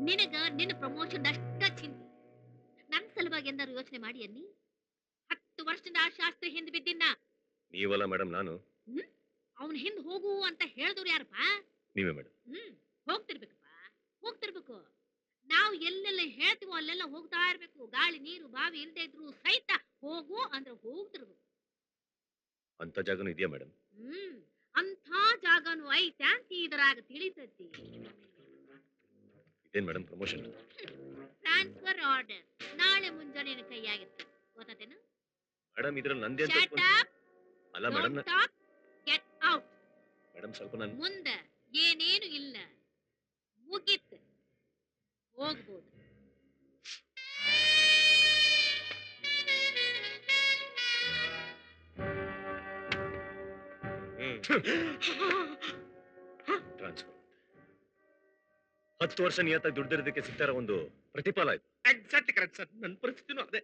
ನಿನಗ ನಿನ್ನ ಪ್ರಮೋಷನ್ ಅಷ್ಟ ಚಿಂತೆ. ನನ್ನ ಸಲುವಾಗಿ ಎಂದಾರು ಯೋಚನೆ ಮಾಡಿ ಅನ್ನಿ. 10 ವರ್ಷದಿಂದ ಆ ಶಾಸ್ತ್ರಿ ಹಿಂದ್ ಬಿದ್ದಿನ್ನ. ನೀವಲ್ಲ ಮೇಡಮ್, ನಾನು. ಅವನ್ ಹಿಂದ್ ಹೋಗು ಅಂತ ಹೇಳಿದವ್ರು ಯಾರಪ್ಪ? ನೀವೇ ಮೇಡಮ್. ಹೋಗ್ತಿರ್ಬೇಕಪ್ಪ, ಹೋಗ್ತಿರ್ಬೇಕು. ನಾವು ಎಲ್ಲೆಲ್ಲ ಹೇಳ್ತೀವೋ ಅಲ್ಲೆಲ್ಲ ಹೋಗ್ತಾ ಇರ್ಬೇಕು. ಗಾಳಿ ನೀರು ಬಾವಿ ಇಲ್ದೇ ಇದ್ರು ಸಹಿತ ಹೋಗು ಅಂದ್ರೆ ಹೋಗ್ತಿರ್ಬೇಕು. ಅಂತ ಜಾಗನೂ ಇದೆಯಾ ಮೇಡಮ್? ಅಂಥ ಜಾಗನು ಐತೆ ಅಂತ ಇದರಾಗ ತಿಳಿತೈತಿ. ಇದೇನ್ ಮೇಡಮ್ ಪ್ರಮೋಷನ್? ಟ್ರಾನ್ಸ್ಫರ್ ಆರ್ಡರ್ ನಾಳೆ ಮುಂಜಾನೆ ನಿನ್ನ ಕೈಯಾಗಿತ್ತು, ಗೊತ್ತೇನು? ಮೇಡಮ್ ಇದ್ರಲ್ಲಿ ನಂದೇ ಅಂತ ಅಲ್ಲ ಮೇಡಮ್. Get out. ಮೇಡಮ್ ಸ್ವಲ್ಪ ನಾನು ಮುಂದೆ ಏನೇನು ಇಲ್ಲ, ಮುಗಿತ್, ಹೋಗ್ಬೋದು. ಟ್ರಾನ್ಸ್ಫರ್ 10 ವರ್ಷ ನಿಯತ್ತಾಗಿ ದುಡ್ದಿರೋದಕ್ಕೆ ಸಿಗ್ತಾರ ಒಂದು ಪ್ರತಿಫಲ ಆಯ್ತು. Exactly correct sir. ನನ್ನ ಪರಿಸ್ಥಿತಿನೂ ಅದೇ.